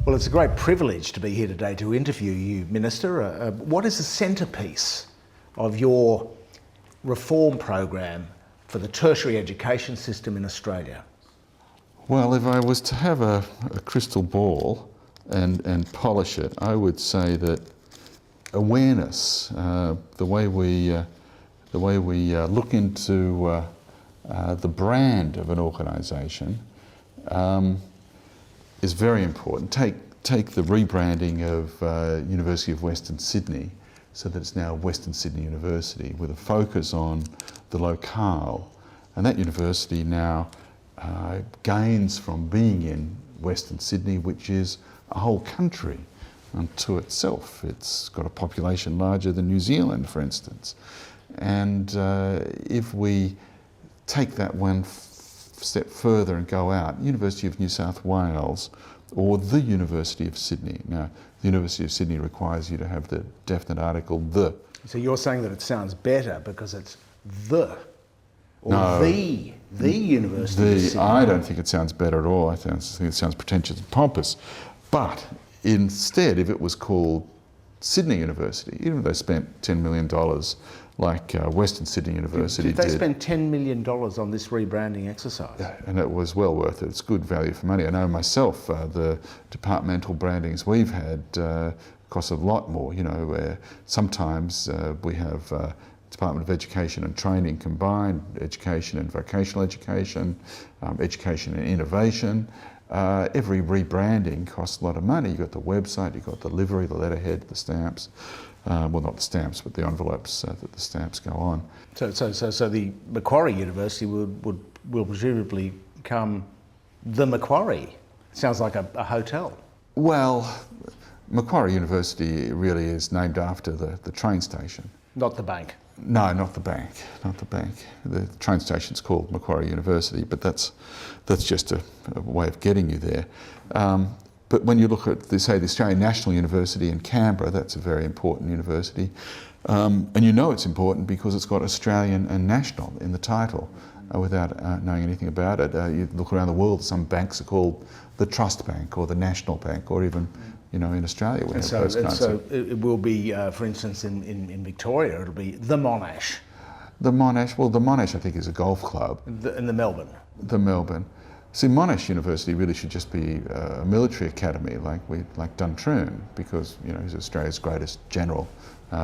Well, it's a great privilege to be here today to interview you, Minister. What is the centrepiece of your reform program for the tertiary education system in Australia? Well, if I was to have a crystal ball and polish it, I would say that awareness, the way we look into the brand of an organisation, is very important. Take the rebranding of University of Western Sydney, so that it's now Western Sydney University with a focus on the locale, and that university now gains from being in Western Sydney, which is a whole country unto itself. It's got a population larger than New Zealand, for instance. And if we take that one step further and go out, University of New South Wales or the University of Sydney. Now, the University of Sydney requires you to have the definite article, the. So you're saying that it sounds better because it's the, or No, the University of Sydney? I don't think it sounds better at all. I think it sounds pretentious and pompous. But instead, if it was called Sydney University, even though they spent $10 million like Western Sydney University did. Did they spend $10 million on this rebranding exercise? Yeah, and it was well worth it. It's good value for money. I know myself, the departmental brandings we've had cost a lot more. You know, where sometimes we have Department of Education and Training combined, education and vocational education, education and innovation. Every rebranding costs a lot of money. You've got the website, you've got the livery, the letterhead, the stamps. Well, not the stamps, but the envelopes that the stamps go on. So the Macquarie University will presumably become the Macquarie. Sounds like a hotel. Well, Macquarie University really is named after the train station. Not the bank. No, not the bank. Not the bank. The train station's called Macquarie University, but that's just a way of getting you there. But when you look at, say, the Australian National University in Canberra, that's a very important university. And you know it's important because it's got Australian and National in the title without knowing anything about it. You look around the world, some banks are called the Trust Bank or the National Bank, or even, you know, in Australia we have those kinds so it will be, for instance, in Victoria, it'll be the Monash. The Monash, well, the Monash I think is a golf club. In the Melbourne. The Melbourne. See, Monash University really should just be a military academy like Duntroon, because, you know, he's Australia's greatest general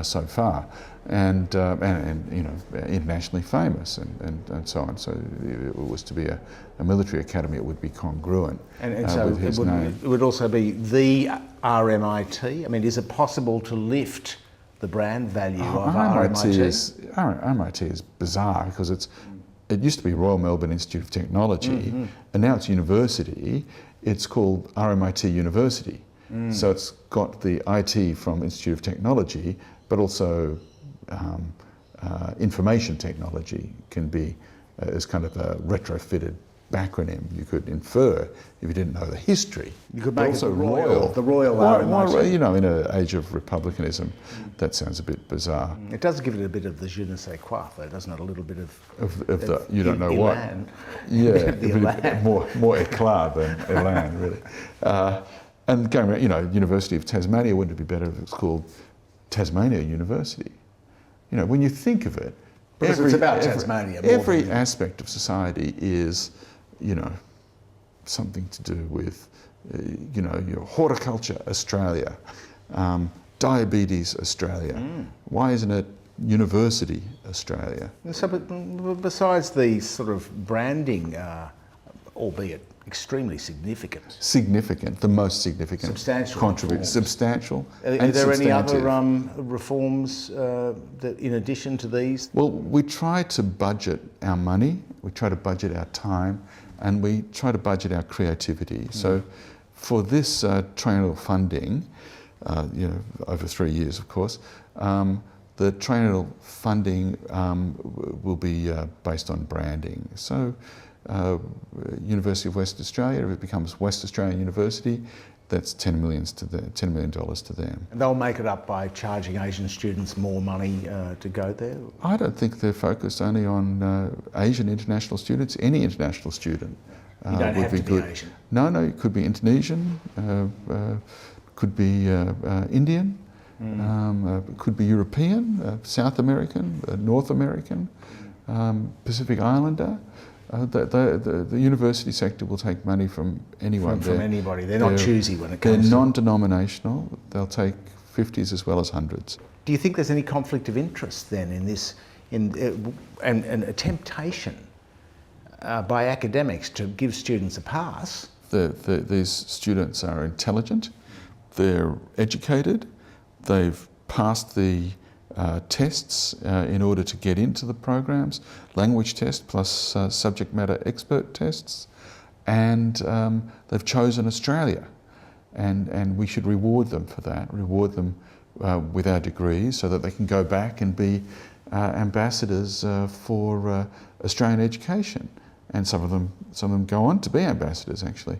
so far, and you know, internationally famous and so on. So if it was to be a military academy, it would be congruent so with his name. It would also be the RMIT. I mean, is it possible to lift the brand value of RMIT? RMIT is bizarre because it used to be Royal Melbourne Institute of Technology, and now it's university. It's called RMIT University. So it's got the IT from Institute of Technology, but also information technology can be as kind of a retrofitted backronym. You could infer if you didn't know the history. You could make also it the Royal RMIT. You know, in an age of republicanism, that sounds a bit bizarre. It does give it a bit of the je ne sais quoi, though, doesn't it? A little bit of the you don't know what. Elan. Yeah, more éclat than Elan, really. And going around, you know, University of Tasmania, wouldn't it be better if it was called Tasmania University? You know, when you think of it, because it's about Tasmania. Every aspect of society is, you know, something to do with, you know, your horticulture, Australia, diabetes, Australia. Why isn't it University, Australia? So, but besides the sort of branding, albeit extremely significant. Significant, the most significant. Substantial. Contribution. Substantial. Are there any other reforms that, in addition to these? Well, we try to budget our money, we try to budget our time, and we try to budget our creativity. So for this triennial funding, you know, over 3 years, of course, the triennial funding will be based on branding. So University of Western Australia, if it becomes West Australian University, that's $10 million to them. And they'll make it up by charging Asian students more money to go there? I don't think they're focused only on Asian international students. Any international student You don't would have be to be good. Asian. No, it could be Indonesian, could be Indian, could be European, South American, North American, Pacific Islander. The university sector will take money from anyone. From anybody. They're not choosy when it comes They're to... non-denominational. They'll take 50s as well as 100s. Do you think there's any conflict of interest then in this, and a temptation by academics to give students a pass? These students are intelligent, they're educated, they've passed the tests in order to get into the programs, language test plus subject matter expert tests, and they've chosen Australia. And we should reward them for that, reward them with our degrees so that they can go back and be ambassadors for Australian education. And some of them go on to be ambassadors, actually.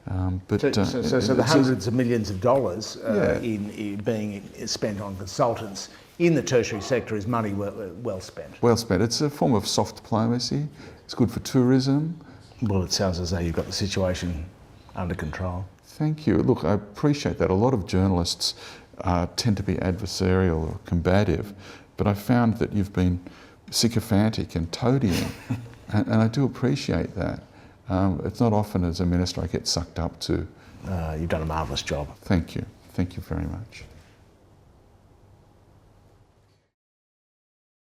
So the hundreds of millions of dollars in being spent on consultants in the tertiary sector is money well spent. Well spent. It's a form of soft diplomacy. It's good for tourism. Well, it sounds as though you've got the situation under control. Thank you. Look, I appreciate that. A lot of journalists tend to be adversarial or combative, but I found that you've been sycophantic and toadying, and I do appreciate that. It's not often as a minister I get sucked up to. You've done a marvellous job. Thank you. Thank you very much.